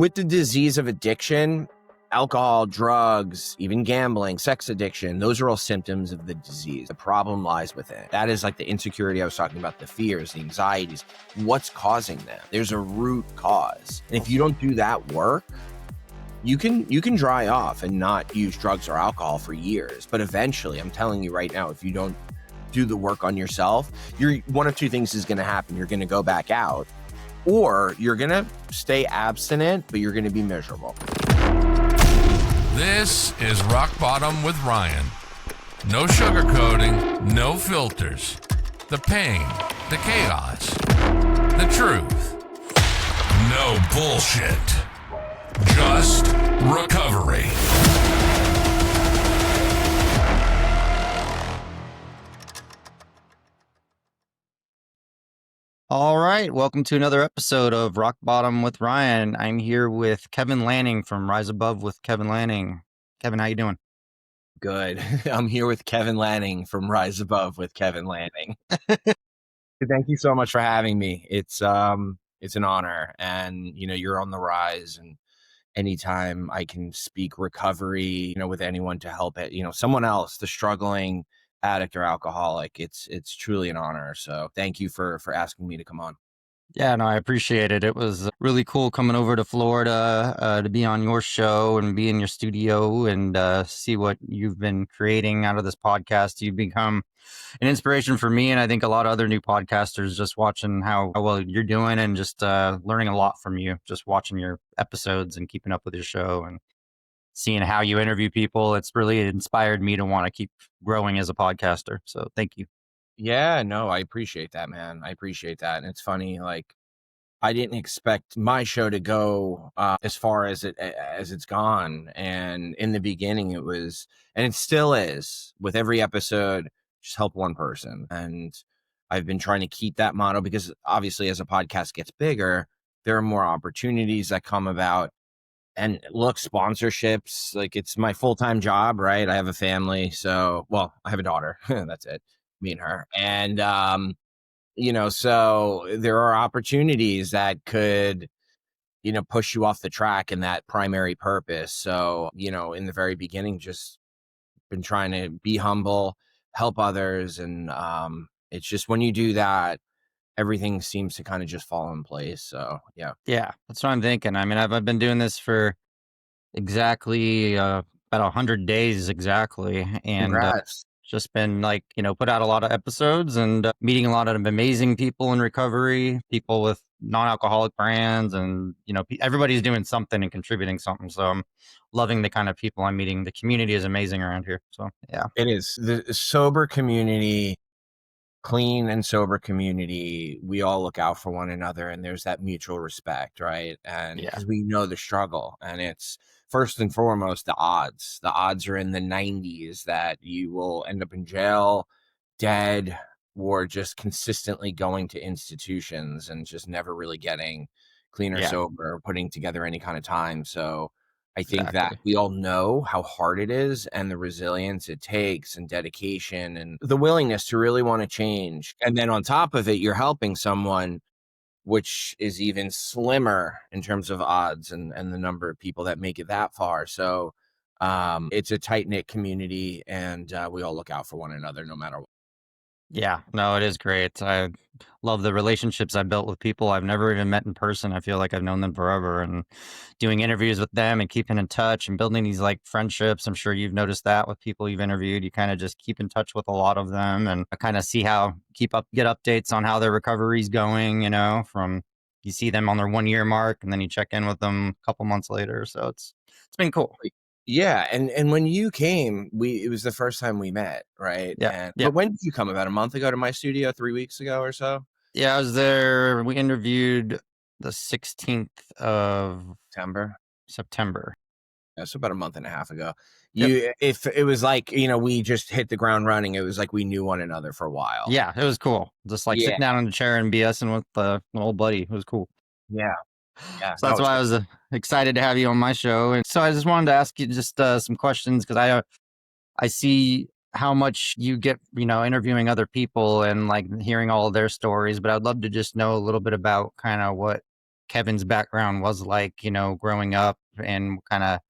With the disease of addiction, alcohol, drugs, even gambling, sex addiction, those are all symptoms of the disease. The problem lies within. That is like the insecurity I was talking about, the fears, the anxieties. What's causing them? There's a root cause. And if you don't do that work, you can dry off and not use drugs or alcohol for years. But eventually, I'm telling you right now, if you don't do the work on yourself, one of two things is going to happen. You're going to go back out, or you're going to stay abstinent, but you're going to be miserable. This is Rock Bottom with Ryan. No sugarcoating, no filters. The pain, the chaos, the truth. No bullshit. Just recovery. All right, welcome to another episode of Rock Bottom with Ryan. I'm here with Kevin Lanning from Rise Above with Kevin Lanning. Kevin, how you doing? Good. I'm here with Kevin Lanning from Rise Above with Kevin Lanning. Thank you so much for having me. It's an honor, and you're on the rise, and anytime I can speak recovery, with anyone to help it, someone else, the struggling addict or alcoholic, it's truly an honor. So thank you for asking me to come on. Yeah, no, I appreciate it. It was really cool coming over to Florida to be on your show and be in your studio and see what you've been creating out of this podcast. You've become an inspiration for me, and I think a lot of other new podcasters, just watching how well you're doing and just learning a lot from you, just watching your episodes and keeping up with your show and seeing how you interview people. It's really inspired me to want to keep growing as a podcaster. So thank you. Yeah, no, I appreciate that, man. I appreciate that. And it's funny, like, I didn't expect my show to go as far as it's gone. And in the beginning, it was, and it still is, with every episode, just help one person. And I've been trying to keep that motto because obviously, as a podcast gets bigger, there are more opportunities that come about. And look, sponsorships, like, it's my full-time job, right? I have a family. So, well, I have a daughter. That's it. Me and her. And, so there are opportunities that could, push you off the track in that primary purpose. So, in the very beginning, just been trying to be humble, help others. And it's just when you do that, everything seems to kind of just fall in place. So, yeah. Yeah, that's what I'm thinking. I mean, I've been doing this for exactly about 100 days exactly. And Congrats. just been like, put out a lot of episodes and meeting a lot of amazing people in recovery, people with non-alcoholic brands, and, everybody's doing something and contributing something. So I'm loving the kind of people I'm meeting. The community is amazing around here. So, yeah. It is. The sober community, clean and sober community, we all look out for one another, and there's that mutual respect, right? And Yeah. because we know the struggle, and it's first and foremost the odds are in the 90s that you will end up in jail, dead, or just consistently going to institutions and just never really getting clean or Yeah. sober or putting together any kind of time. So I think that Exactly. we all know how hard it is, and the resilience it takes, and dedication, and the willingness to really want to change. And then on top of it, you're helping someone, which is even slimmer in terms of odds and the number of people that make it that far. So it's a tight-knit community, and we all look out for one another no matter what. Yeah, no, it is great. I love the relationships I built with people I've never even met in person. I feel like I've known them forever, and doing interviews with them and keeping in touch and building these like friendships. I'm sure you've noticed that with people you've interviewed. You kind of just keep in touch with a lot of them and kind of see get updates on how their recovery's going, from you see them on their 1 year mark and then you check in with them a couple months later. So it's been cool. Yeah, and when you came, it was the first time we met, right? Yeah. But when did you come? About a month ago to my studio, 3 weeks ago or so? Yeah, I was there. We interviewed the 16th of September. September. Yeah, so about a month and a half ago. Yep. If it was like, we just hit the ground running, it was like we knew one another for a while. Yeah, it was cool. Just like Yeah. sitting down in the chair and BSing with an old buddy. It was cool. Yeah. So that's why I was excited to have you on my show. And so I just wanted to ask you just some questions, because I see how much you get, interviewing other people and like hearing all of their stories. But I'd love to just know a little bit about kind of what Kevin's background was like, growing up, and what kind of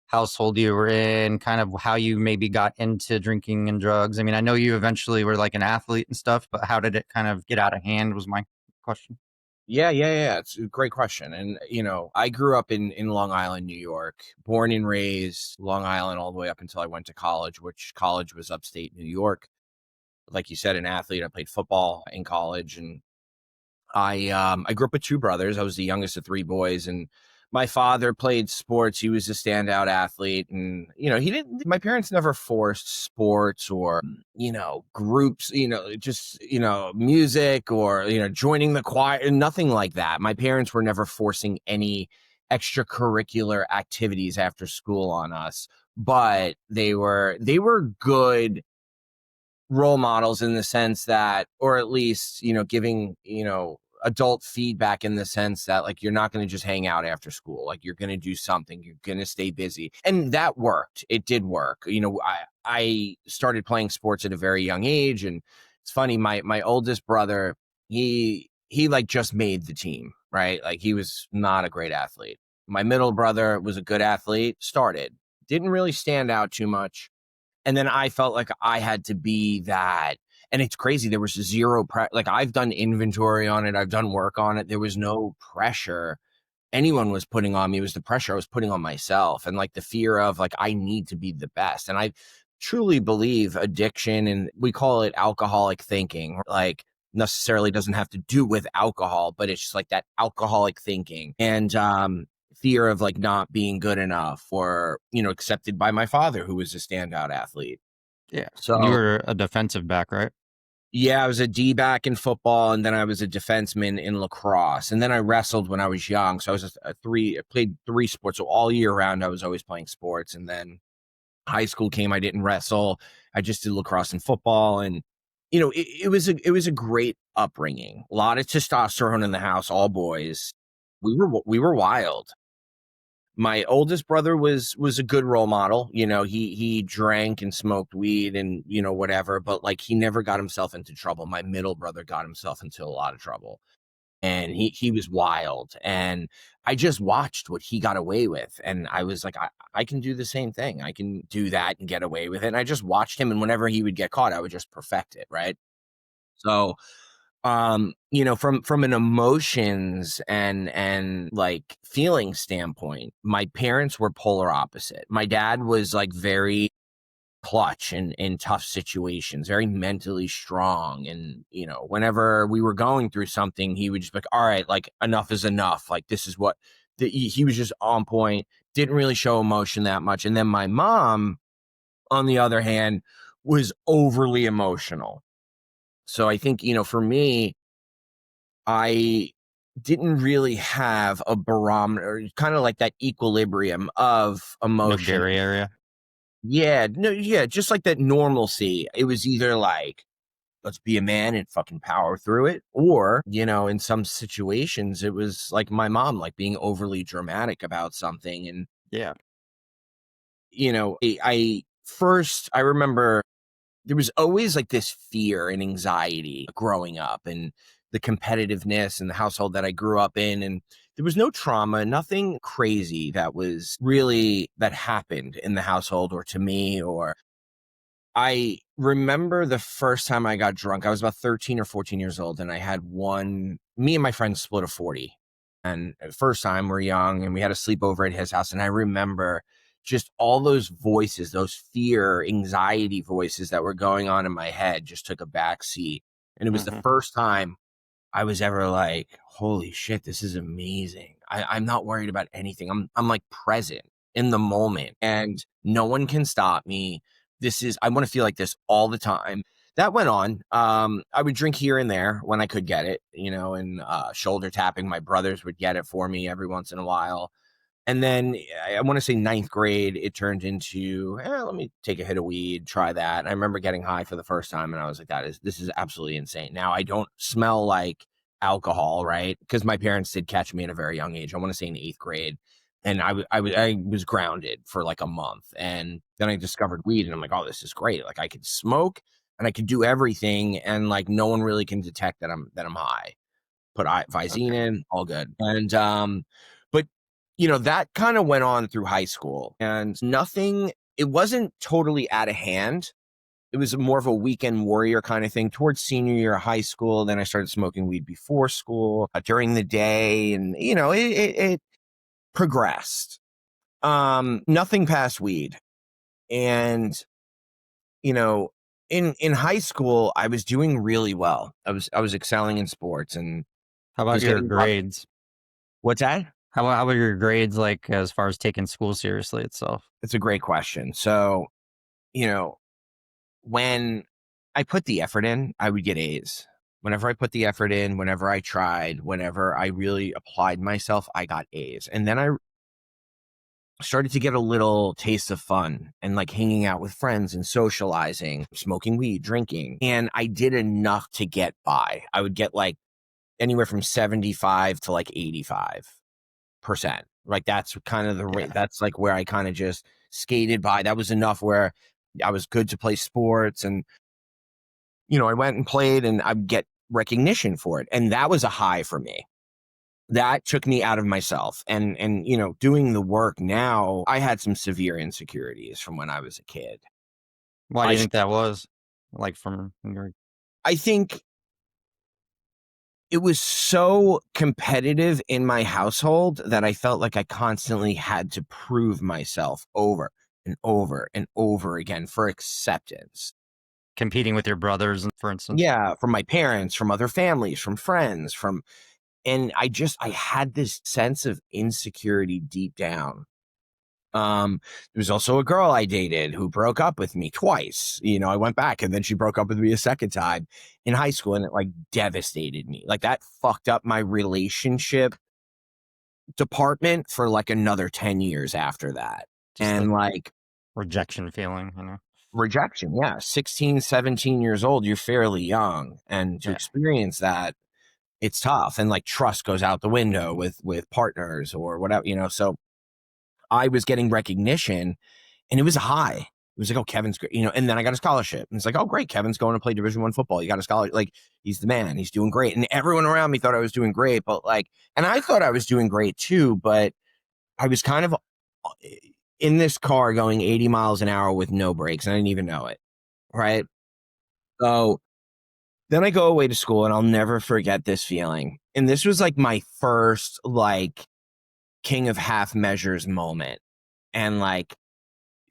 household you were in, kind of how you maybe got into drinking and drugs. I mean, I know you eventually were like an athlete and stuff, but how did it kind of get out of hand was my question. Yeah. It's a great question. And, I grew up in Long Island, New York, born and raised Long Island all the way up until I went to college, which college was upstate New York. Like you said, an athlete. I played football in college, and I grew up with two brothers. I was the youngest of three boys, and my father played sports. He was a standout athlete, and he didn't. My parents never forced sports or groups, just music or joining the choir, nothing like that. My parents were never forcing any extracurricular activities after school on us, but they were good role models in the sense that, or at least, giving, adult feedback in the sense that, like, you're not going to just hang out after school. Like, you're going to do something, you're going to stay busy. And that worked. It did work. I started playing sports at a very young age. And it's funny, my oldest brother, he like just made the team, right? Like, he was not a great athlete. My middle brother was a good athlete, didn't really stand out too much. And then I felt like I had to be that. And it's crazy. There was zero like, I've done inventory on it. I've done work on it. There was no pressure anyone was putting on me. It was the pressure I was putting on myself, and like the fear of, like, I need to be the best. And I truly believe addiction, and we call it alcoholic thinking, like, necessarily doesn't have to do with alcohol, but it's just like that alcoholic thinking and fear of, like, not being good enough or accepted by my father, who was a standout athlete. Yeah. You So were a defensive back, right? yeah, I was a D-back in football, and then I was a defenseman in lacrosse, and then I wrestled when I was young. So I was I played three sports. So all year round, I was always playing sports. And then high school came, I didn't wrestle. I just did lacrosse and football, and it was a great upbringing. A lot of testosterone in the house, all boys. We were wild. My oldest brother was a good role model. He drank and smoked weed and whatever, but, like, he never got himself into trouble. My middle brother got himself into a lot of trouble, and he was wild. And I just watched what he got away with, and I was like, I can do the same thing. I can do that and get away with it. And I just watched him, and whenever he would get caught, I would just perfect it, right? So from an emotions and like feeling standpoint, my parents were polar opposite. My dad was like very clutch in tough situations, very mentally strong. And whenever we were going through something, he would just be like, all right, like, enough is enough. Like, this is what he was just on point, didn't really show emotion that much. And then my mom, on the other hand, was overly emotional. So I think, for me, I didn't really have a barometer, kind of like that equilibrium of No emotion. gray area. Yeah, no, yeah, just like that normalcy. It was either like, let's be a man and fucking power through it, or, in some situations, it was like my mom, like, being overly dramatic about something. And, Yeah. I remember there was always like this fear and anxiety growing up, and the competitiveness in the household that I grew up in. And there was no trauma, nothing crazy that happened in the household or to me. Or I remember the first time I got drunk, I was about 13 or 14 years old, and me and my friends split a 40. And the first time, we're young, and we had a sleepover at his house. And I remember just all those voices, those fear, anxiety voices that were going on in my head, just took a back seat. And it was the first time I was ever like, holy shit, this is amazing. I'm not worried about anything. I'm like present in the moment, and no one can stop me. I want to feel like this all the time. That went on. I would drink here and there when I could get it, and shoulder tapping. My brothers would get it for me every once in a while. And then I want to say ninth grade, it turned into, let me take a hit of weed, try that. And I remember getting high for the first time, and I was like, this is absolutely insane. Now I don't smell like alcohol, right? Because my parents did catch me at a very young age. I want to say in eighth grade. And I was grounded for like a month. And then I discovered weed, and I'm like, oh, this is great. Like, I could smoke and I could do everything, and like no one really can detect that I'm high. put Visine Okay. in, all good. And, but, that kind of went on through high school and nothing, it wasn't totally out of hand. It was more of a weekend warrior kind of thing towards senior year of high school. Then I started smoking weed before school, during the day. And, it progressed. Nothing past weed. And, you know, in high school, I was doing really well. I was excelling in sports and How I about was your getting grades? what's that? How about your grades, like, as far as taking school seriously itself? It's a great question. So, you know, when I put the effort in, I would get A's. Whenever I put the effort in, whenever I tried, whenever I really applied myself, I got A's. And then I started to get a little taste of fun and like hanging out with friends and socializing, smoking weed, drinking. And I did enough to get by. I would get like anywhere from 75 to like 85%. Like that's kind of the rate. Yeah. That's like where I kind of just skated by. That was enough where I was good to play sports. And, I went and played and I'd get recognition for it. And that was a high for me. That took me out of myself. And doing the work now, I had some severe insecurities from when I was a kid. Why do I you think that was? Like, from your I think it was so competitive in my household that I felt like I constantly had to prove myself over and over and over again for acceptance. competing with your brothers, for instance? Yeah, from my parents, from other families, from friends, and I had this sense of insecurity deep down. There was also a girl I dated who broke up with me twice. I went back and then she broke up with me a second time in high school and it like devastated me. Like that fucked up my relationship department for like another 10 years after that. Just the And like rejection feeling? rejection, yeah, 16, 17 years old, you're fairly young. And to Yeah. experience that, it's tough. And like trust goes out the window with partners or whatever. So I was getting recognition and it was a high. It was like, oh, Kevin's great, and then I got a scholarship. And it's like, oh, great, Kevin's going to play Division I football. You got a scholarship. Like, he's the man. He's doing great. And everyone around me thought I was doing great. But like, and I thought I was doing great too. But I was kind of in this car going 80 miles an hour with no brakes. And I didn't even know it. Right. So then I go away to school and I'll never forget this feeling. And this was like my first, like, king of half measures moment. And like,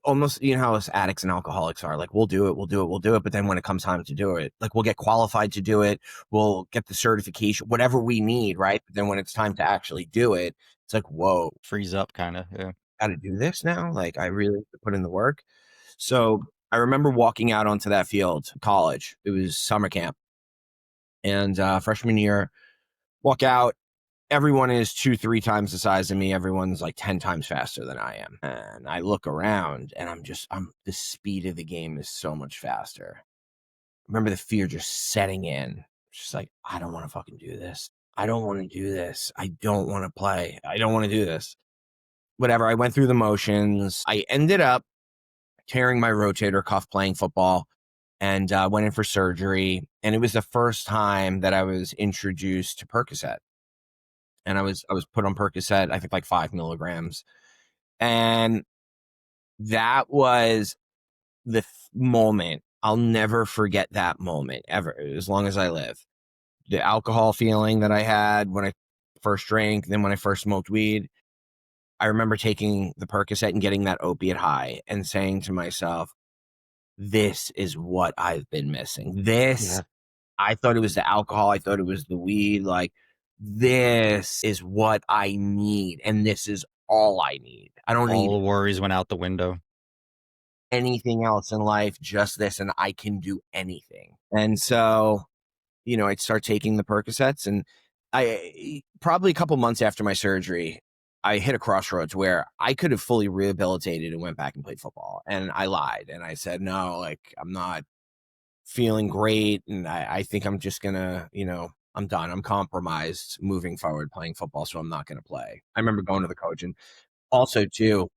almost, how us addicts and alcoholics are, like, we'll do it, we'll do it, we'll do it. But then when it comes time to do it, like, we'll get qualified to do it, we'll get the certification, whatever we need, right? But then when it's time to actually do it, it's like, whoa, Freeze up, kind of. Yeah. got to do this now? Like, I really have to put in the work. So I remember walking out onto that field, college. It was summer camp. And freshman year, walk out. Everyone is 2-3 times the size of me. Everyone's like 10 times faster than I am. And I look around and the speed of the game is so much faster. Remember the fear just setting in. Just like, I don't want to fucking do this. I don't want to do this. I don't want to play. I don't want to do this. Whatever. I went through the motions. I ended up tearing my rotator cuff playing football and went in for surgery. And it was the first time that I was introduced to Percocet. And I was put on Percocet, I think like 5 milligrams. And that was the moment. I'll never forget that moment ever, as long as I live. The alcohol feeling that I had when I first drank, then when I first smoked weed. I remember taking the Percocet and getting that opiate high and saying to myself, this is what I've been missing. Yeah. I thought it was the alcohol. I thought it was the weed. Like, this is what I need. And this is all I need. I don't All need the worries went out the window. anything else in life, just this. And I can do anything. And so, I'd start taking the Percocets. And I probably a couple months after my surgery, I hit a crossroads where I could have fully rehabilitated and went back and played football. And I lied. And I said, no, like, I'm not feeling great. And I think I'm just gonna, I'm done. I'm compromised moving forward playing football. So I'm not going to play. I remember going to the coach and also too,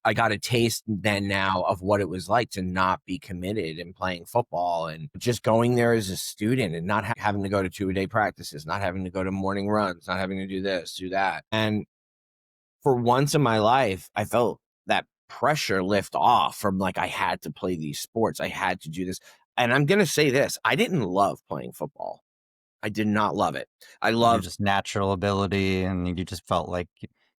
I got a taste then now of what it was like to not be committed in playing football and just going there as a student and not having to go to 2-a-day practices, not having to go to morning runs, not having to do this, do that. And for once in my life, I felt that pressure lift off from like, I had to play these sports. I had to do this. And I'm going to say this, I didn't love playing football. I did not love it. I Your loved, just natural ability, and you just felt like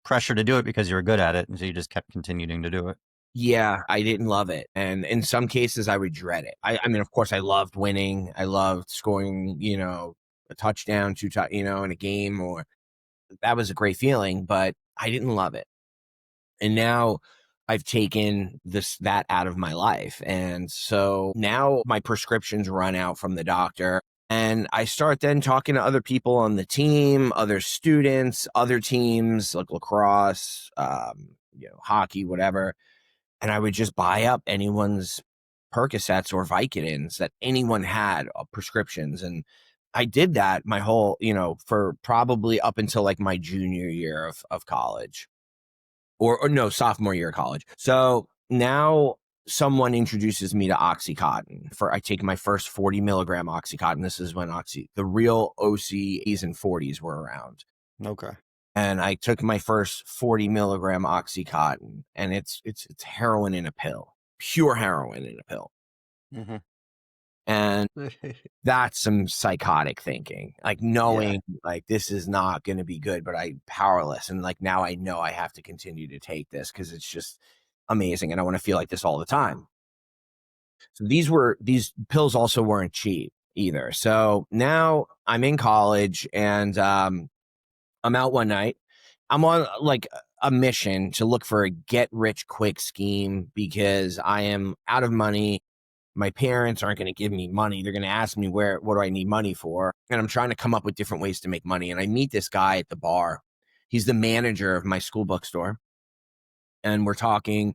pressure to do it because you were good at it, and so you just kept continuing to do it. yeah, I didn't love it. And in some cases, I regret it. I mean, of course, I loved winning. I loved scoring, a touchdown, in a game, or that was a great feeling, but I didn't love it. And now I've taken that out of my life. And so now my prescriptions run out from the doctor. And I start then talking to other people on the team, other students, other teams like lacrosse, hockey, whatever. And I would just buy up anyone's Percocets or Vicodins that anyone had prescriptions. And I did that my whole, for probably up until like my junior year of college or no, sophomore year of college. So now someone introduces me to Oxycontin. I take my first 40 milligram Oxycontin. This is when the real OCs and 40s were around. Okay. And I took my first 40 milligram Oxycontin, and it's heroin in a pill, pure heroin in a pill. Mm-hmm. And that's some psychotic thinking, like knowing like this is not going to be good, but I'm powerless. And like now I know I have to continue to take this because it's just amazing. And I want to feel like this all the time. So these pills also weren't cheap either. So now I'm in college and I'm out one night. I'm on like a mission to look for a get rich quick scheme because I am out of money. My parents aren't going to give me money. They're going to ask me what do I need money for? And I'm trying to come up with different ways to make money. And I meet this guy at the bar. He's the manager of my school bookstore. And we're talking.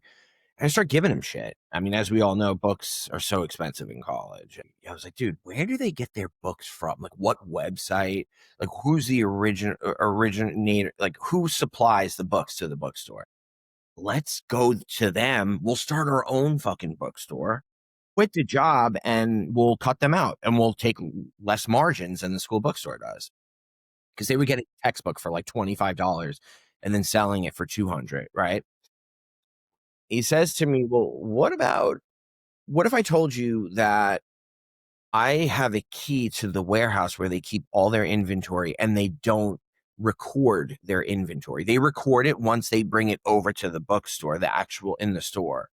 And I start giving him shit. I mean, as we all know, books are so expensive in college. And I was like, dude, where do they get their books from? Like, what website? Like, who's the originator? Like, who supplies the books to the bookstore? Let's go to them. We'll start our own fucking bookstore, quit the job, and we'll cut them out. And we'll take less margins than the school bookstore does. Because they would get a textbook for like $25 and then selling it for $200, right? He says to me, well, what if I told you that I have a key to the warehouse where they keep all their inventory and they don't record their inventory? They record it once they bring it over to the bookstore, the actual in the store.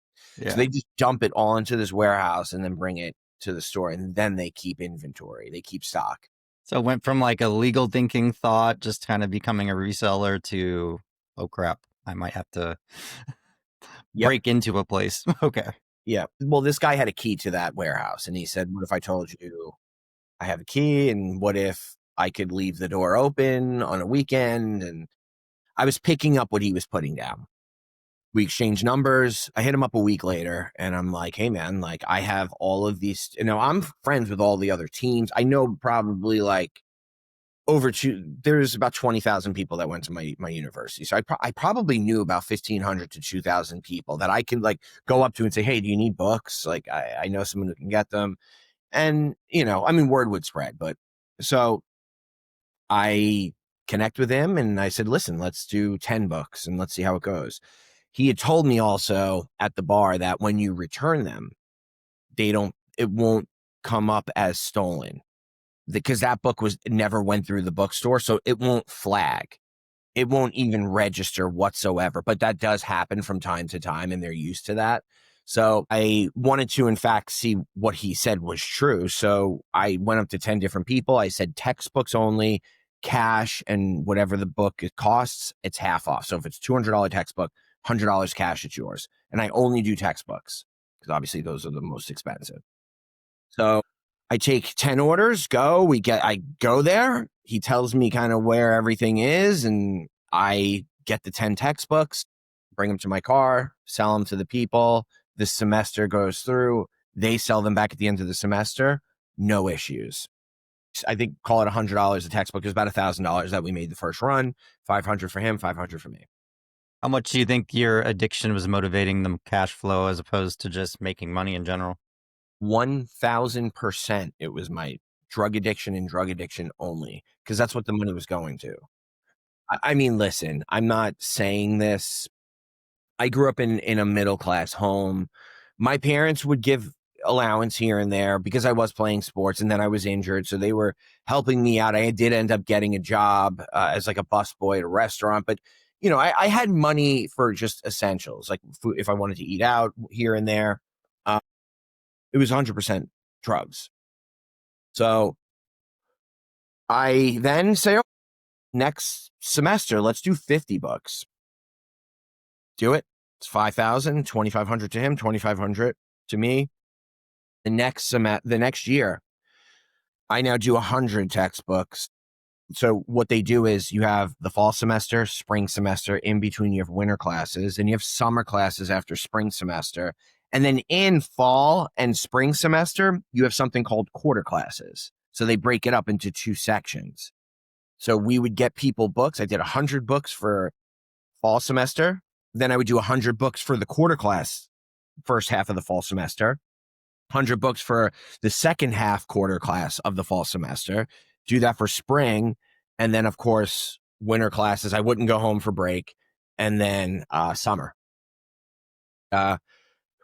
Yeah. So they just dump it all into this warehouse and then bring it to the store, and then they keep inventory. They keep stock. So it went from like a legal thinking thought, just kind of becoming a reseller, to, oh crap, I might have to break into a place. Okay. Yeah. Well, this guy had a key to that warehouse, and he said, what if I told you I have a key, and what if I could leave the door open on a weekend? And I was picking up what he was putting down. We exchanged numbers. I hit him up a week later, and I'm like, hey man, like I have all of these, I'm friends with all the other teams. I know probably like there's about 20,000 people that went to my university. So I probably knew about 1,500 to 2,000 people that I can like go up to and say, hey, do you need books? Like I know someone who can get them. And, word would spread. But so I connect with him and I said, listen, let's do 10 books and let's see how it goes. He had told me also at the bar that when you return them, it won't come up as stolen, because that book never went through the bookstore. So it won't flag. It won't even register whatsoever. But that does happen from time to time, and they're used to that. So I wanted to, in fact, see what he said was true. So I went up to 10 different people. I said textbooks only, cash, and whatever the book costs, it's half off. So if it's $200 textbook, $100 cash, it's yours. And I only do textbooks because obviously those are the most expensive. So I take 10 orders, I go there. He tells me kind of where everything is, and I get the 10 textbooks, bring them to my car, sell them to the people. This semester goes through. They sell them back at the end of the semester. No issues. I think call it $100 a textbook. It was about $1,000 that we made the first run. $500 for him, $500 for me. How much do you think your addiction was motivating the cash flow as opposed to just making money in general? 1000% it was my drug addiction and drug addiction only, because that's what the money was going to. I mean, listen, I'm not saying this. I grew up in a middle class home. My parents would give allowance here and there because I was playing sports and then I was injured. So they were helping me out. I did end up getting a job as like a busboy at a restaurant, but I had money for just essentials, like food, if I wanted to eat out here and there. Uh, it was 100% drugs. So I then say, oh, next semester, let's do 50 bucks. Do it. It's 5,000, 2,500 to him, 2,500 to me. The next year, I now do 100 textbooks. So what they do is you have the fall semester, spring semester, in between you have winter classes, and you have summer classes after spring semester. And then in fall and spring semester, you have something called quarter classes. So they break it up into 2 sections. So we would get people books. I did 100 books for fall semester. Then I would do 100 books for the quarter class, first half of the fall semester, 100 books for the second half quarter class of the fall semester, do that for spring. And then, of course, winter classes. I wouldn't go home for break. And then summer.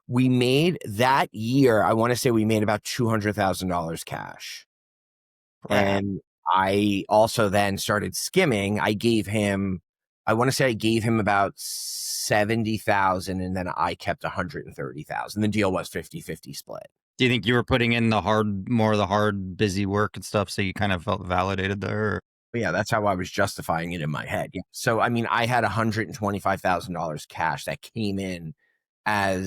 We made that year, I want to say we made about $200,000 cash. Crap. And I also then started skimming. I want to say I gave him about 70,000 and then I kept 130,000. The deal was 50-50 split. Do you think you were putting in more of the hard, busy work and stuff, so you kind of felt validated there? But yeah, that's how I was justifying it in my head. Yeah. So, I mean, I had $125,000 cash that came in I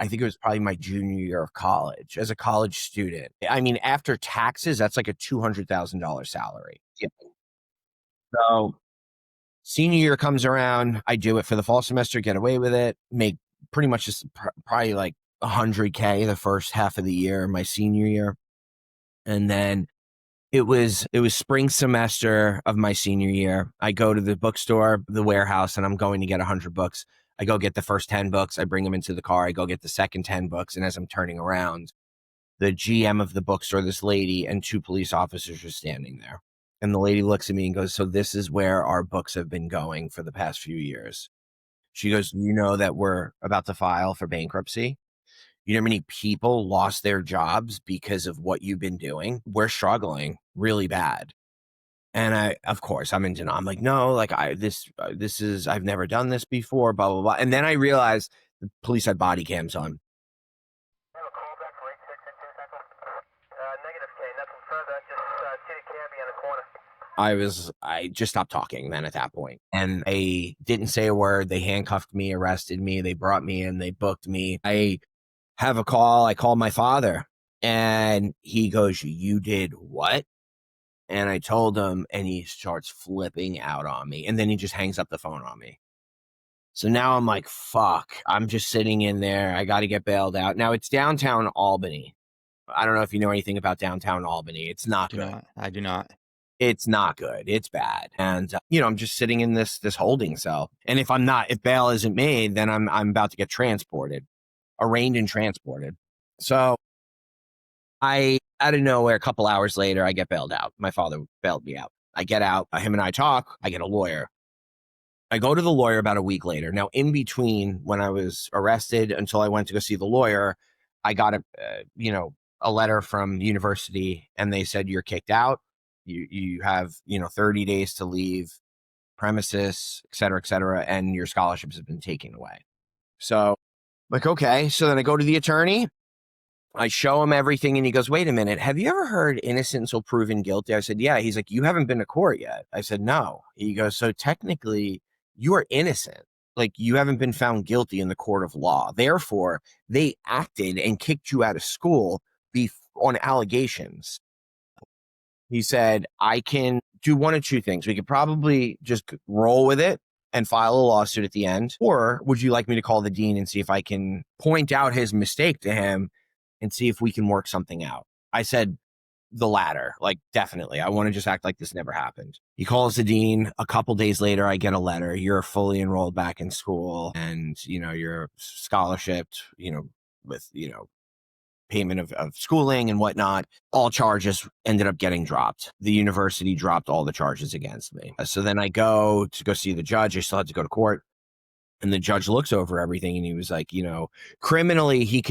think it was probably my junior year of college as a college student. I mean, after taxes, that's like a $200,000 salary. Yeah. So senior year comes around, I do it for the fall semester, get away with it, make pretty much just probably like 100K the first half of the year, my senior year. And then it was spring semester of my senior year. I go to the bookstore, the warehouse, and I'm going to get 100 books. I go get the first 10 books. I bring them into the car. I go get the second 10 books. And as I'm turning around, the GM of the bookstore, this lady, and 2 police officers are standing there. And the lady looks at me and goes, so this is where our books have been going for the past few years. She goes, you know that we're about to file for bankruptcy? You know how many people lost their jobs because of what you've been doing? We're struggling really bad. And of course, I'm in denial. I'm like, no, like I've never done this before, blah, blah, blah. And then I realized the police had body cams on. I just stopped talking then at that point. And they didn't say a word. They handcuffed me, arrested me. They brought me in, they booked me. I have a call. I called my father and he goes, you did what? And I told him and he starts flipping out on me. And then he just hangs up the phone on me. So now I'm like, fuck, I'm just sitting in there. I got to get bailed out. Now it's downtown Albany. I don't know if you know anything about downtown Albany. It's not good. I do not. It's not good. It's bad. And, I'm just sitting in this holding cell. And if bail isn't made, then I'm about to get transported, arraigned and transported. So out of nowhere, a couple hours later, I get bailed out. My father bailed me out. I get out. Him and I talk. I get a lawyer. I go to the lawyer about a week later. Now, in between when I was arrested until I went to go see the lawyer, I got a letter from the university and they said, you're kicked out. You have, 30 days to leave premises, et cetera, and your scholarships have been taken away. So like, okay. So then I go to the attorney. I show him everything and he goes, wait a minute, have you ever heard innocent until proven guilty? I said, yeah. He's like, you haven't been to court yet. I said, no. He goes, so technically you are innocent. Like you haven't been found guilty in the court of law. Therefore, they acted and kicked you out of school on allegations. He said, I can do one of 2 things. We could probably just roll with it and file a lawsuit at the end. Or would you like me to call the dean and see if I can point out his mistake to him and see if we can work something out? I said, the latter, like definitely. I want to just act like this never happened. He calls the dean. A couple days later, I get a letter. You're fully enrolled back in school, and you're scholarshiped, with payment of schooling and whatnot. All charges ended up getting dropped. The university dropped all the charges against me. So then I go see the judge. I still had to go to court. And the judge looks over everything and he was like, criminally, he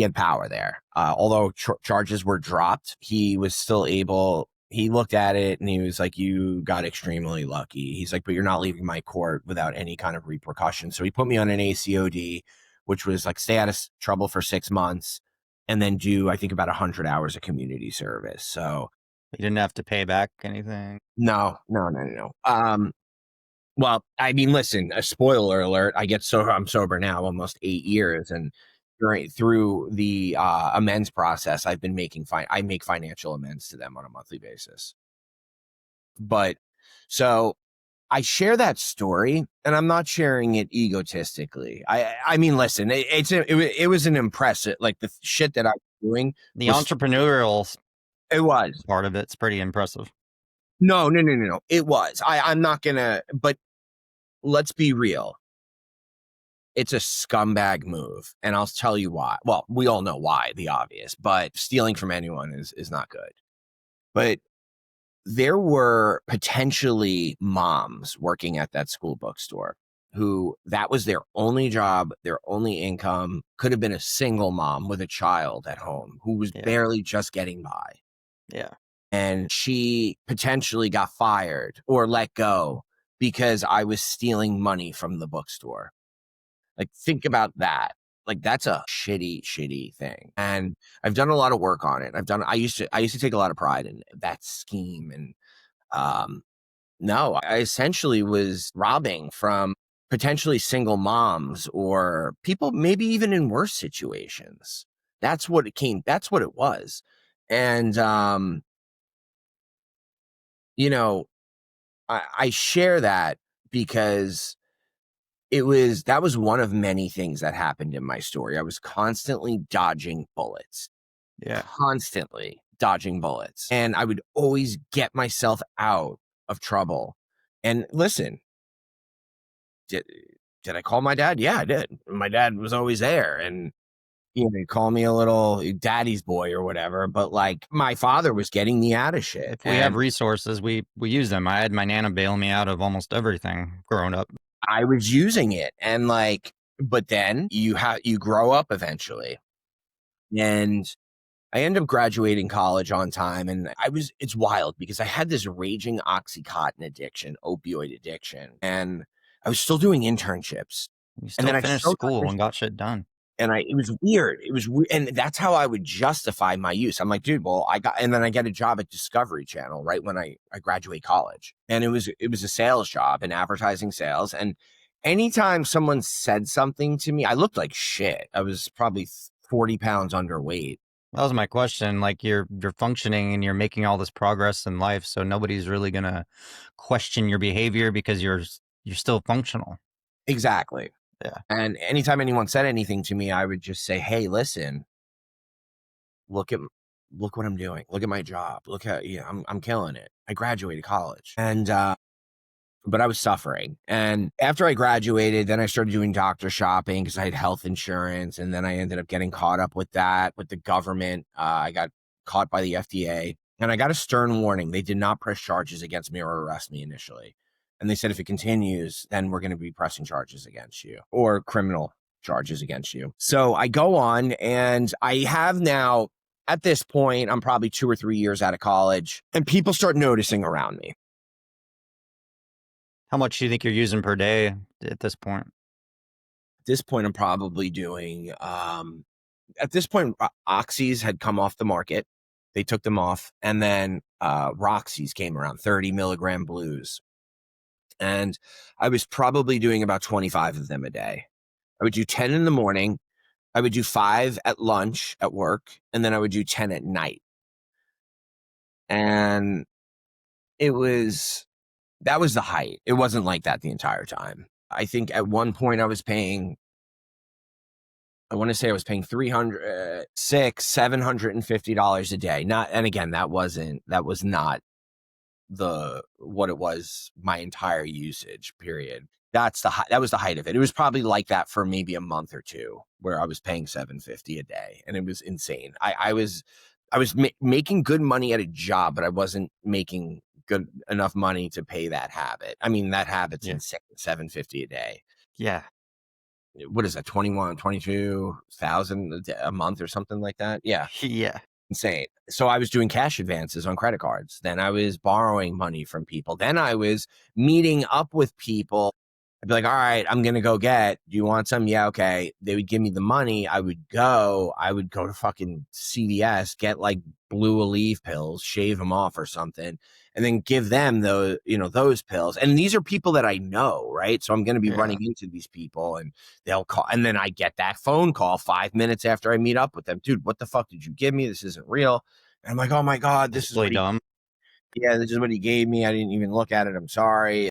had power there. Although charges were dropped, he was still able. He looked at it and he was like, you got extremely lucky. He's like, but you're not leaving my court without any kind of repercussion. So he put me on an ACOD, which was like stay out of trouble for 6 months and then do, I think, about 100 hours of community service. So you didn't have to pay back anything? No. Well, I mean, listen, a spoiler alert, I'm sober now almost 8 years. And through the amends process, I make financial amends to them on a monthly basis. But so I share that story and I'm not sharing it egotistically. I mean, listen, it was an impressive, like the shit that I was doing. The entrepreneurial it was part of it's pretty impressive. No. It was. I'm not gonna, but let's be real. It's a scumbag move. And I'll tell you why. Well, we all know why, the obvious, but stealing from anyone is not good. But there were potentially moms working at that school bookstore who that was their only job, their only income, could have been a single mom with a child at home who was barely just getting by. Yeah. And she potentially got fired or let go because I was stealing money from the bookstore. Like, think about that. Like, that's a shitty thing. And I've done a lot of work on it. I used to take a lot of pride in that scheme. And no, I essentially was robbing from potentially single moms or people maybe even in worse situations. That's what it was. And, I share that because that was one of many things that happened in my story. I was constantly dodging bullets. Yeah. Constantly dodging bullets. And I would always get myself out of trouble. And listen, did I call my dad? Yeah, I did. My dad was always there. And he'd call me a little daddy's boy or whatever. But like, my father was getting me out of shit. If we have resources, we use them. I had my Nana bail me out of almost everything growing up. I was using it. And like, but then you grow up eventually. And I ended up graduating college on time. And it's wild because I had this raging Oxycontin addiction, opioid addiction. And I was still doing internships. You still finished school and got shit done. And it was weird. And that's how I would justify my use. I'm like, dude, well, and then I get a job at Discovery Channel right when I graduate college. And it was a sales job in advertising sales. And anytime someone said something to me, I looked like shit. I was probably 40 pounds underweight. That was my question. Like, you're functioning and you're making all this progress in life. So nobody's really going to question your behavior because you're still functional. Exactly. Yeah. And anytime anyone said anything to me, I would just say, hey, listen, look what I'm doing. Look at my job. Look at, I'm killing it. I graduated college. And, but I was suffering. And after I graduated, then I started doing doctor shopping because I had health insurance. And then I ended up getting caught up with that, with the government. I got caught by the FDA and I got a stern warning. They did not press charges against me or arrest me initially. And they said, if it continues, then we're going to be pressing charges against you or criminal charges against you. So I go on and I have now, at this point, I'm probably 2 or 3 years out of college and people start noticing around me. How much do you think you're using per day at this point? At this point, I'm probably doing, at this point, Oxys had come off the market. They took them off. And then Roxy's came around, 30 milligram blues. And I was probably doing about 25 of them a day. I would do 10 in the morning. I would do 5 at lunch at work. And then I would do 10 at night. And that was the height. It wasn't like that the entire time. I think at one point I was paying I want to say I was paying $750 a day. And again, that was not what it was my entire usage period. That was the height of it. It was probably like that for maybe a month or two where I was paying $750 a day, and it was insane. I was making good money at a job, but I wasn't making good enough money to pay that habit. I mean, that habit's insane. $750 a day. Yeah. What is that? 22,000 a month or something like that? Yeah. Yeah. Insane. So I was doing cash advances on credit cards. Then I was borrowing money from people. Then I was meeting up with people. I'd be like, all right, I'm going to go do you want some? Yeah, okay. They would give me the money. I would go to fucking CVS, get like Blue Aleve pills, shave them off or something, and then give them those pills. And these are people that I know, right? So I'm going to be running into these people, and they'll call. And then I get that phone call 5 minutes after I meet up with them. Dude, what the fuck did you give me? This isn't real. And I'm like, oh my God, this is really dumb. This is what he gave me. I didn't even look at it. I'm sorry.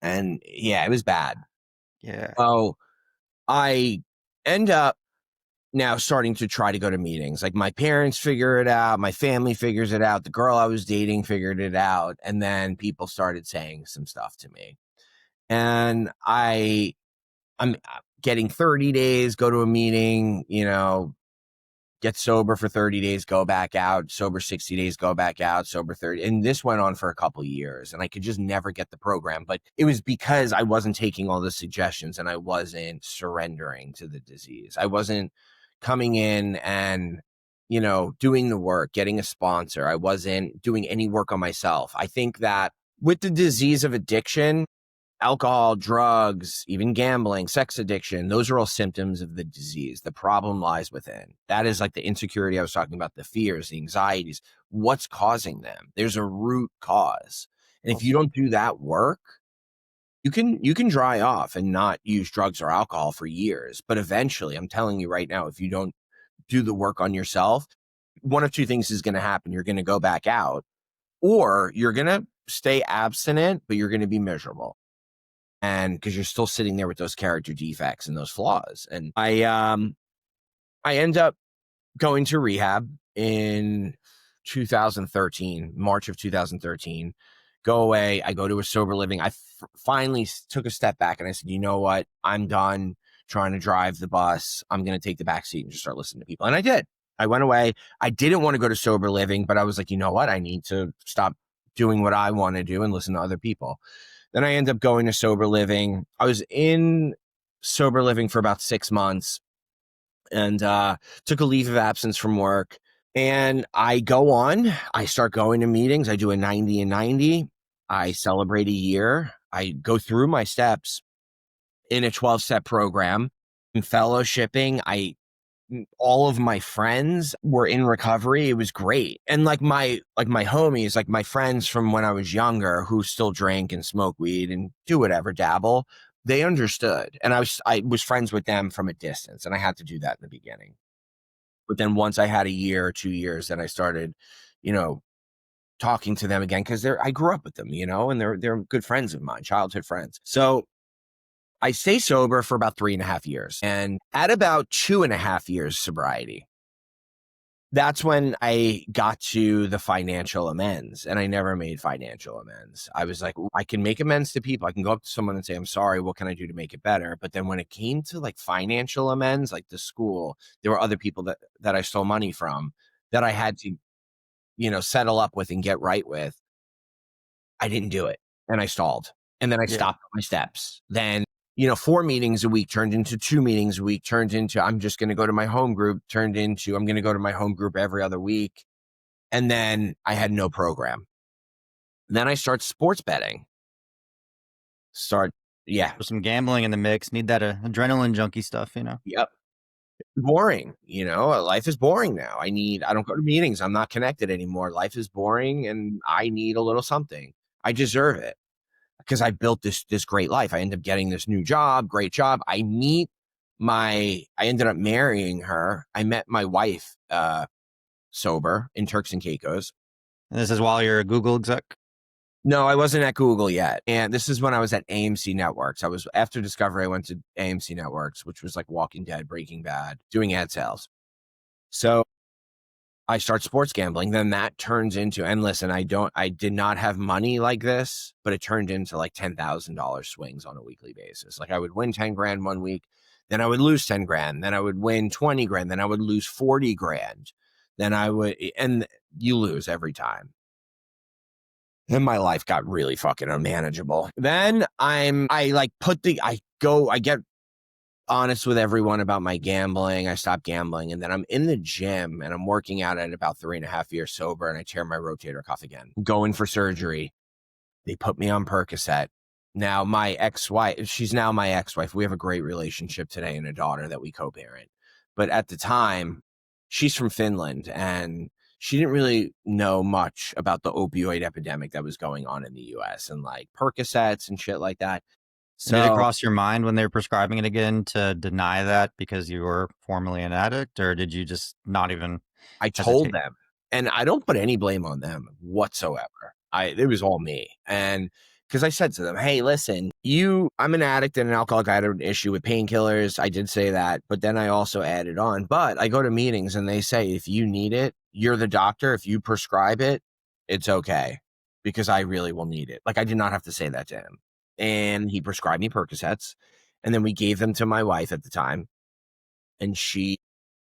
And yeah, it was bad. Yeah. So I end up now starting to try to go to meetings. Like, my parents figure it out. My family figures it out. The girl I was dating figured it out. And then people started saying some stuff to me. And I'm getting 30 days, go to a meeting, get sober for 30 days, go back out, sober 60 days, go back out, sober 30. And this went on for a couple of years, and I could just never get the program. But it was because I wasn't taking all the suggestions, and I wasn't surrendering to the disease. I wasn't coming in and, doing the work, getting a sponsor. I wasn't doing any work on myself. I think that with the disease of addiction, alcohol, drugs, even gambling, sex addiction, those are all symptoms of the disease. The problem lies within. That is like the insecurity I was talking about, the fears, the anxieties. What's causing them? There's a root cause. And if you don't do that work, you can dry off and not use drugs or alcohol for years. But eventually, I'm telling you right now, if you don't do the work on yourself, one of two things is going to happen. You're going to go back out, or you're going to stay abstinent, but you're going to be miserable. And because you're still sitting there with those character defects and those flaws. And I end up going to rehab in 2013, March of 2013. Go away. I go to a sober living. I finally took a step back and I said, you know what? I'm done trying to drive the bus. I'm going to take the back seat and just start listening to people. And I did. I went away. I didn't want to go to sober living, but I was like, you know what? I need to stop doing what I want to do and listen to other people. Then I ended up going to sober living. I was in sober living for about 6 months and took a leave of absence from work. And I start going to meetings. I do a 90 and 90. I celebrate a year. I go through my steps in a 12-step program. In fellowshipping, all of my friends were in recovery. It was great. And like my homies, like my friends from when I was younger who still drank and smoke weed and do whatever, dabble, they understood. And I was friends with them from a distance, and I had to do that in the beginning. But then once I had a year or 2 years, then I started, talking to them again, because I grew up with them, and they're good friends of mine, childhood friends. So I stay sober for about 3.5 years. And at about 2.5 years sobriety, that's when I got to the financial amends. And I never made financial amends. I was like, I can make amends to people. I can go up to someone and say, I'm sorry, what can I do to make it better? But then when it came to like financial amends, like the school, there were other people that I stole money from that I had to, settle up with and get right with. I didn't do it. And I stalled. And then I stopped my steps. Then 4 meetings a week turned into 2 meetings a week, turned into I'm just going to go to my home group, turned into I'm going to go to my home group every other week. And then I had no program. And then I start sports betting. There's some gambling in the mix. Need that adrenaline junkie stuff, Yep. Boring. Life is boring now. I don't go to meetings. I'm not connected anymore. Life is boring and I need a little something. I deserve it. Because I built this great life. I ended up getting this new job, great job. I ended up marrying her. I met my wife sober in Turks and Caicos. And this is while you're a Google exec? No, I wasn't at Google yet. And this is when I was at AMC Networks. I was after Discovery, I went to AMC Networks, which was like Walking Dead, Breaking Bad, doing ad sales. So I start sports gambling. Then that turns into, and listen, I did not have money like this, but it turned into like $10,000 swings on a weekly basis. Like I would win 10 grand one week, then I would lose 10 grand, then I would win 20 grand, then I would lose 40 grand. Then I would, and you lose every time. Then my life got really fucking unmanageable. Then I get honest with everyone about my gambling. I stopped gambling. And then I'm in the gym and I'm working out at about 3.5 years sober. And I tear my rotator cuff again. I'm going for surgery. They put me on Percocet. Now my ex-wife, she's now my ex-wife. We have a great relationship today and a daughter that we co-parent. But at the time, she's from Finland and she didn't really know much about the opioid epidemic that was going on in the US and like Percocets and shit like that. Did it So cross your mind when they were prescribing it again to deny that because you were formerly an addict, or did you just not even I told hesitate? them, and I don't put any blame on them whatsoever. It was all me. And because I said to them, hey, listen, I'm an addict and an alcoholic. I had an issue with painkillers. I did say that, but then I also added on. But I go to meetings and they say, if you need it, you're the doctor. If you prescribe it, it's okay because I really will need it. Like I did not have to say that to him. And he prescribed me Percocets. And then we gave them to my wife at the time. And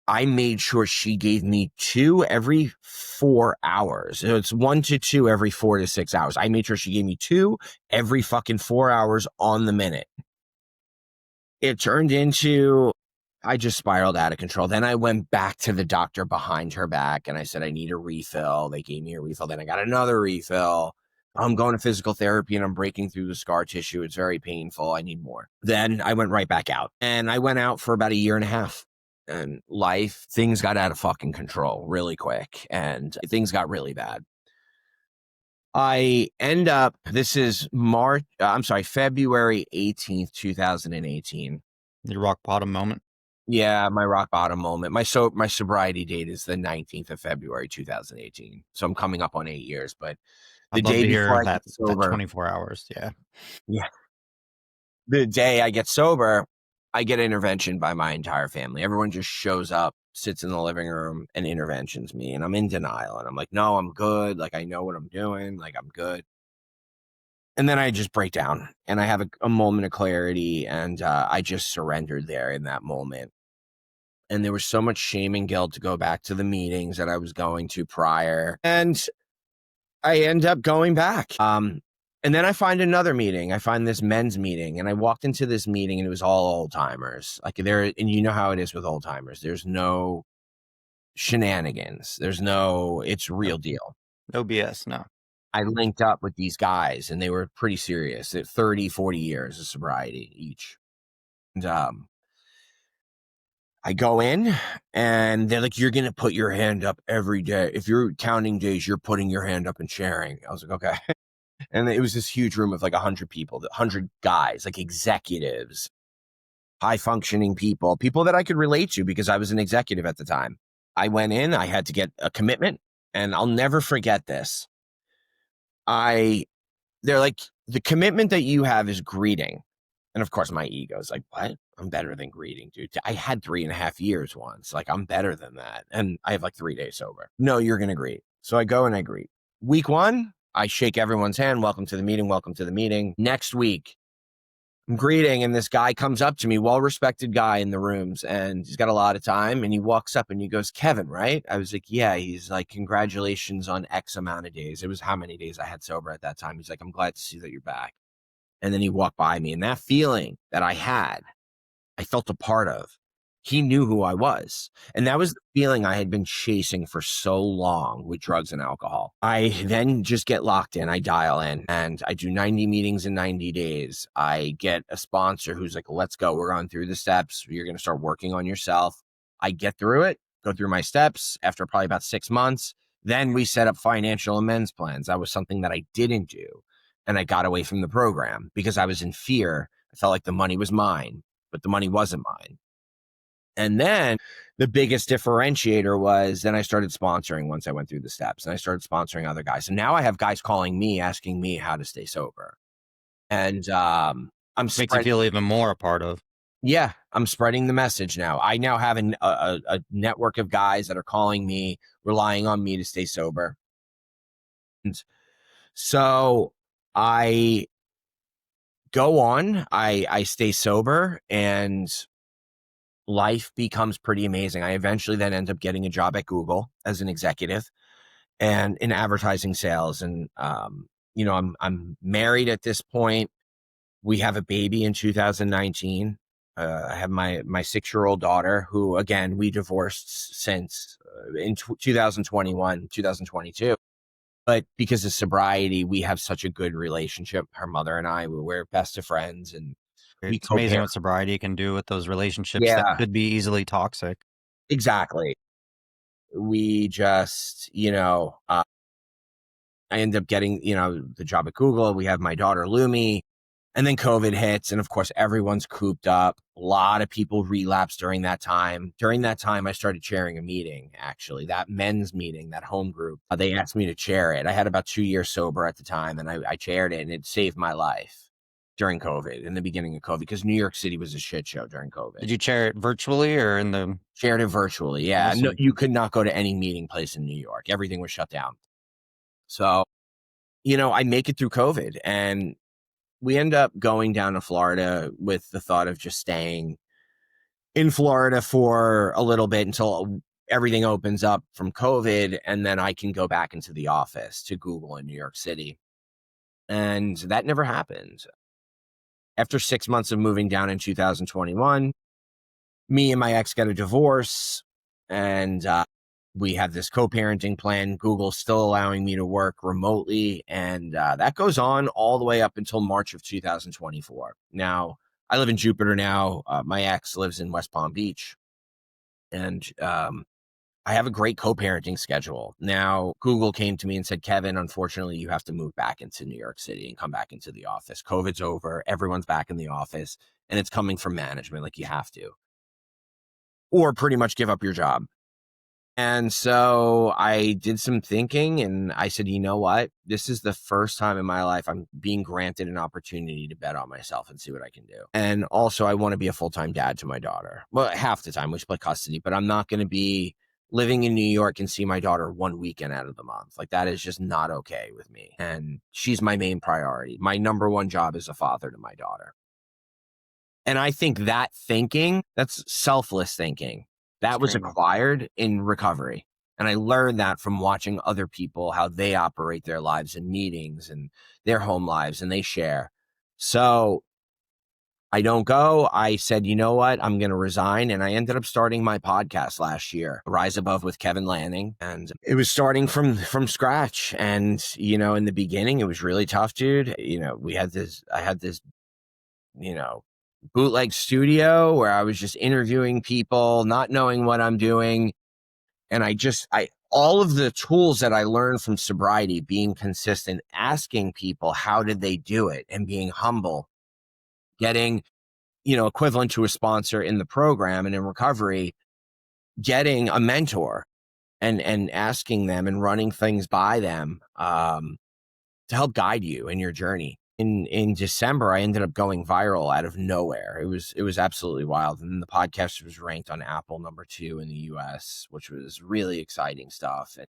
I made sure she gave me 2 every 4 hours. So it's 1 to 2 every 4 to 6 hours. I made sure she gave me 2 every fucking 4 hours on the minute. It turned into, I just spiraled out of control. Then I went back to the doctor behind her back and I said, I need a refill. They gave me a refill. Then I got another refill. I'm going to physical therapy and I'm breaking through the scar tissue. It's very painful. I need more. Then I went right back out and I went out for about 1.5 years. And things got out of fucking control really quick and things got really bad. This is February 18th, 2018. Your rock bottom moment? Yeah, my rock bottom moment. My sobriety date is the 19th of February, 2018. So I'm coming up on 8 years, but the I'd love day to hear before I that get sober, 24 hours. Yeah. yeah, the day I get sober, I get intervention by my entire family. Everyone just shows up, sits in the living room and interventions me. And I'm in denial. And I'm like, no, I'm good. Like, I know what I'm doing. Like, I'm good. And then I just break down and I have a moment of clarity. And I just surrendered there in that moment. And there was so much shame and guilt to go back to the meetings that I was going to prior. And I end up going back. And then I find another meeting. I find this men's meeting and I walked into this meeting and it was all old timers. Like and you know how it is with old timers. There's no shenanigans. It's real deal. No BS. No. I linked up with these guys and they were pretty serious at 30, 40 years of sobriety each. And I go in and they're like, you're going to put your hand up every day. If you're counting days, you're putting your hand up and sharing. I was like, okay. And it was this huge room of like 100 people, 100 guys, like executives, high functioning people that I could relate to because I was an executive at the time. I went in, I had to get a commitment and I'll never forget this. They're like, the commitment that you have is greeting. And of course my ego is like, what? I'm better than greeting, dude. I had 3.5 years once. Like I'm better than that. And I have like 3 days sober. No, you're going to greet. So I go and I greet. Week 1, I shake everyone's hand. Welcome to the meeting. Welcome to the meeting. Next week, I'm greeting and this guy comes up to me, well-respected guy in the rooms, and he's got a lot of time. And he walks up and he goes, Kevin, right? I was like, yeah. He's like, congratulations on X amount of days. It was how many days I had sober at that time. He's like, I'm glad to see that you're back. And then he walked by me and that feeling that I had, I felt a part of. He knew who I was. And that was the feeling I had been chasing for so long with drugs and alcohol. I then just get locked in. I dial in and I do 90 meetings in 90 days. I get a sponsor who's like, let's go. We're going through the steps. You're going to start working on yourself. I get through it, go through my steps after probably about 6 months. Then we set up financial amends plans. That was something that I didn't do. And I got away from the program because I was in fear. I felt like the money was mine, but the money wasn't mine. And then the biggest differentiator was then I started sponsoring once I went through the steps, and I started sponsoring other guys. And now I have guys calling me, asking me how to stay sober. And I'm Makes you spreading. feel even more a part of. Yeah, I'm spreading the message now. I now have a network of guys that are calling me, relying on me to stay sober. And so I go on, I stay sober, and life becomes pretty amazing. I eventually then end up getting a job at Google as an executive and in advertising sales. And I'm married at this point. We have a baby in 2019. I have my 6-year-old daughter, who again we divorced since in 2021, 2022. But because of sobriety, we have such a good relationship. Her mother and I, we're best of friends, and we It's amazing co-parent. what sobriety can do with those relationships that Yeah, could be easily toxic. exactly. We just, I ended up getting, the job at Google. We have my daughter, Lumi. And then COVID hits. And of course, everyone's cooped up. A lot of people relapsed during that time. During that time, I started chairing a meeting, actually, that men's meeting, that home group. They asked me to chair it. I had about 2 years sober at the time, and I chaired it, and it saved my life during COVID, in the beginning of COVID, because New York City was a shit show during COVID. Did you chair it virtually or in the? Shared it virtually. Yeah. Awesome. No, you could not go to any meeting place in New York. Everything was shut down. So, I make it through COVID, and we end up going down to Florida with the thought of just staying in Florida for a little bit until everything opens up from COVID. And then I can go back into the office to Google in New York City. And that never happened. After 6 months of moving down in 2021, me and my ex got a divorce, and we had this co-parenting plan. Google's still allowing me to work remotely, and that goes on all the way up until March of 2024. Now, I live in Jupiter now. My ex lives in West Palm Beach, and I have a great co-parenting schedule. Now, Google came to me and said, Kevin, unfortunately, you have to move back into New York City and come back into the office. COVID's over. Everyone's back in the office, and it's coming from management. Like, you have to, or pretty much give up your job. And so I did some thinking, and I said, you know what? This is the first time in my life I'm being granted an opportunity to bet on myself and see what I can do. And also, I want to be a full-time dad to my daughter. Well, half the time we split custody, but I'm not going to be living in New York and see my daughter one weekend out of the month. Like, that is just not okay with me. And she's my main priority. My number one job is a father to my daughter. And I think that thinking, that's selfless thinking. That was acquired in recovery. And I learned that from watching other people, how they operate their lives in meetings and their home lives, and they share. So I don't go. I said, you know what? I'm going to resign. And I ended up starting my podcast last year, Rise Above with Kevin Lanning. And it was starting from scratch. And, in the beginning, it was really tough, dude. I had this, bootleg studio where I was just interviewing people, not knowing what I'm doing. And all of the tools that I learned from sobriety, being consistent, asking people, how did they do it? And being humble, getting, equivalent to a sponsor in the program and in recovery, getting a mentor and asking them and running things by them to help guide you in your journey. In December, I ended up going viral out of nowhere. It was absolutely wild. And the podcast was ranked on Apple #2 in the US, which was really exciting stuff. It's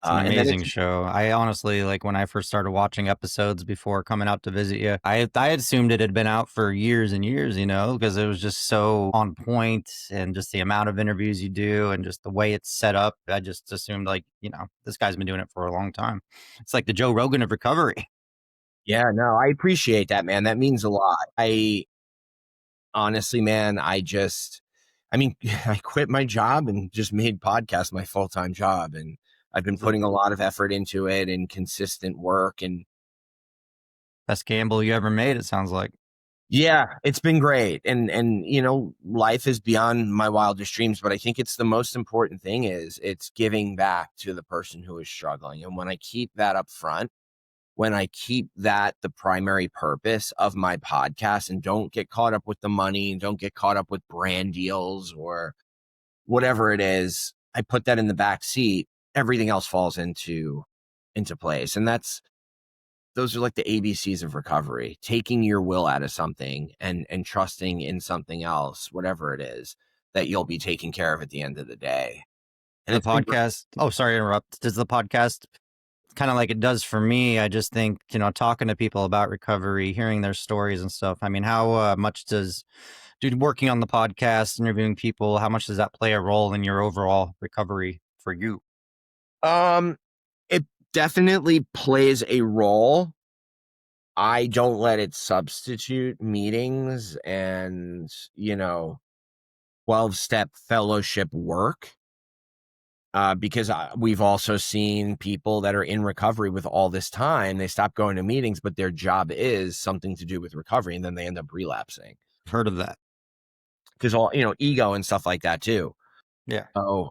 an amazing show. I honestly, like, when I first started watching episodes before coming out to visit you, I had assumed it had been out for years and years, because it was just so on point, and just the amount of interviews you do and just the way it's set up. I just assumed, like, this guy's been doing it for a long time. It's like the Joe Rogan of recovery. Yeah, no, I appreciate that, man. That means a lot. I honestly, man, I quit my job and just made podcasts my full-time job. And I've been putting a lot of effort into it and consistent work. And Best gamble you ever made, it sounds like. yeah, it's been great. And life is beyond my wildest dreams, but I think it's the most important thing is it's giving back to the person who is struggling. And when I keep that up front, when I keep that the primary purpose of my podcast and don't get caught up with the money and don't get caught up with brand deals or whatever it is, I put that in the back seat, everything else falls into place. And those are like the ABCs of recovery, taking your will out of something and trusting in something else, whatever it is, that you'll be taken care of at the end of the day. And The it's been podcast, oh, sorry to interrupt. Does the podcast, kind of like it does for me, I just think, talking to people about recovery, hearing their stories and stuff. I mean, how much does working on the podcast, interviewing people, how much does that play a role in your overall recovery for you? It definitely plays a role. I don't let it substitute meetings and, 12-step fellowship work. Because we've also seen people that are in recovery with all this time, they stop going to meetings, but their job is something to do with recovery, and then they end up relapsing. I've heard of that. Because all, ego and stuff like that too. Yeah. So,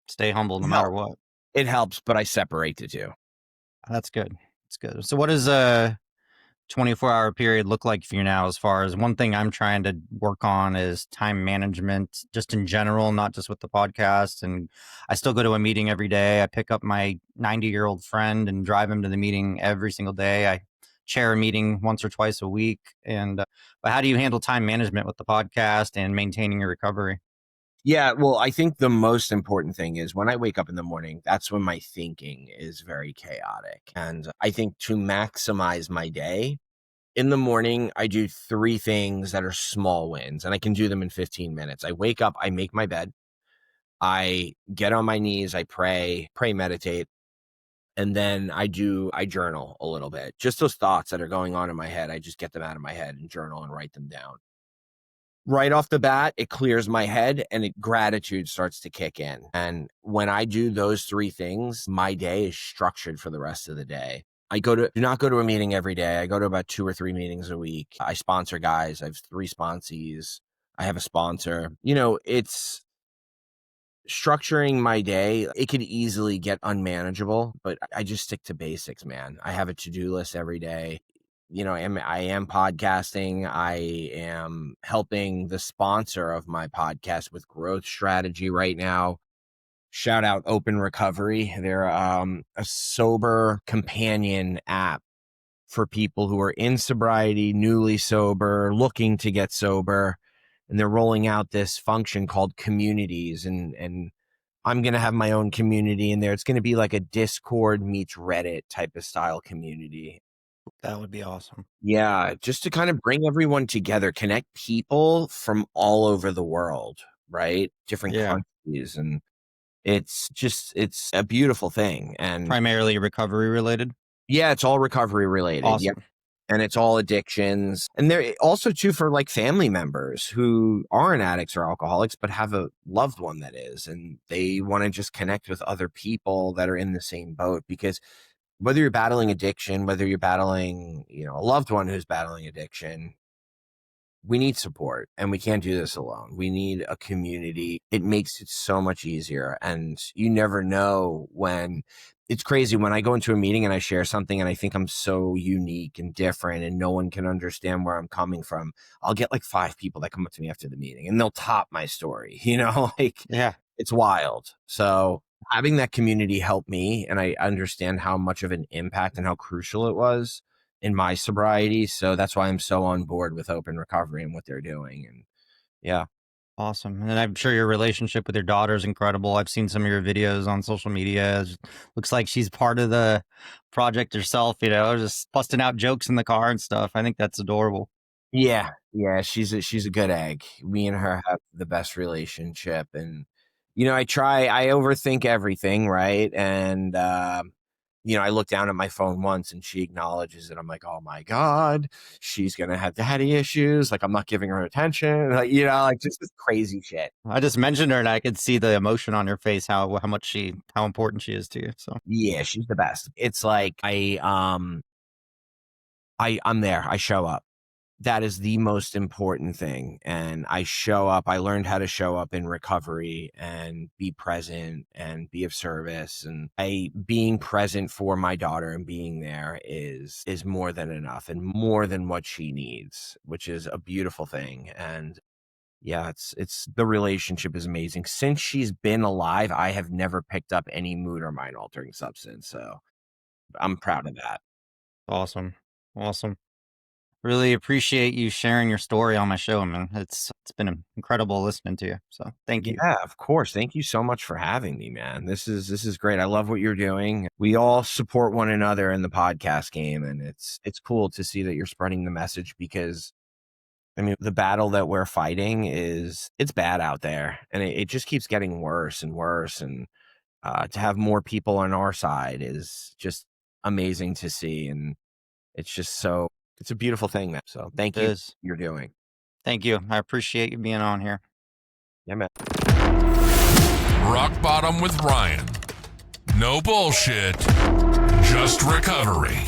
Stay humble no matter what. It helps, but I separate the two. That's good. That's good. So what does a 24-hour period look like for you now? As far as one thing I'm trying to work on is time management, just in general, not just with the podcast. And I still go to a meeting every day. I pick up my 90-year-old friend and drive him to the meeting every single day. I chair a meeting once or twice a week. And but how do you handle time management with the podcast and maintaining your recovery? Yeah, well, I think the most important thing is when I wake up in the morning, that's when my thinking is very chaotic. And I think to maximize my day, in the morning, I do 3 things that are small wins, and I can do them in 15 minutes. I wake up, I make my bed, I get on my knees, I pray, meditate, and then I journal a little bit. Just those thoughts that are going on in my head, I just get them out of my head and journal and write them down. Right off the bat, it clears my head and gratitude starts to kick in. And when I do those 3 things, my day is structured for the rest of the day. Do not go to a meeting every day. I go to about 2 or 3 meetings a week. I sponsor guys. I have 3 sponsees. I have a sponsor. It's structuring my day. It could easily get unmanageable, but I just stick to basics, man. I have a to-do list every day. I am podcasting. I am helping the sponsor of my podcast with growth strategy right now. Shout out Open Recovery. They're a sober companion app for people who are in sobriety, newly sober, looking to get sober. And they're rolling out this function called communities. And I'm going to have my own community in there. It's going to be like a Discord meets Reddit type of style community. That would be awesome. Yeah, just to kind of bring everyone together, connect people from all over the world, right? Different countries. And it's a beautiful thing. And primarily recovery related. Yeah, it's all recovery related. Awesome. Yeah. And it's all addictions. And they're also too for like family members who aren't addicts or alcoholics, but have a loved one that is, and they want to just connect with other people that are in the same boat. Because whether you're battling addiction, whether you're battling, a loved one who's battling addiction, we need support, and we can't do this alone. We need a community. It makes it so much easier. And you never know when it's crazy when I go into a meeting and I share something and I think I'm so unique and different and no one can understand where I'm coming from. I'll get like 5 people that come up to me after the meeting and they'll top my story, Yeah, it's wild. So having that community helped me, and I understand how much of an impact and how crucial it was in my sobriety. So that's why I'm so on board with Open Recovery and what they're doing. And yeah. Awesome. And I'm sure your relationship with your daughter is incredible. I've seen some of your videos on social media. It looks like she's part of the project herself, just busting out jokes in the car and stuff. I think that's adorable. Yeah. Yeah. She's a good egg. Me and her have the best relationship. And, I overthink everything. Right. And, I look down at my phone once and she acknowledges it. I'm like, oh my God, she's going to have daddy issues. Like, I'm not giving her attention. Like, just this crazy shit. I just mentioned her and I could see the emotion on your face, how important she is to you. So yeah, she's the best. It's like, I'm there. I show up. that is the most important thing. And I learned how to show up in recovery and be present and be of service. And being present for my daughter and being there is more than enough and more than what she needs, which is a beautiful thing. And yeah, it's the relationship is amazing. Since she's been alive, I have never picked up any mood or mind altering substance. So I'm proud of that. Awesome. Awesome. Really appreciate you sharing your story on my show, man. It's been incredible listening to you. So thank you. Yeah, of course. Thank you so much for having me, man. This is great. I love what you're doing. We all support one another in the podcast game, and it's cool to see that you're spreading the message, because I mean, the battle that we're fighting it's bad out there, and it just keeps getting worse and worse. And to have more people on our side is just amazing to see, and it's a beautiful thing, man. So thank It you for is. what you're doing. Thank you. I appreciate you being on here. Yeah, man. Rock Bottom with Ryan. No bullshit, just recovery.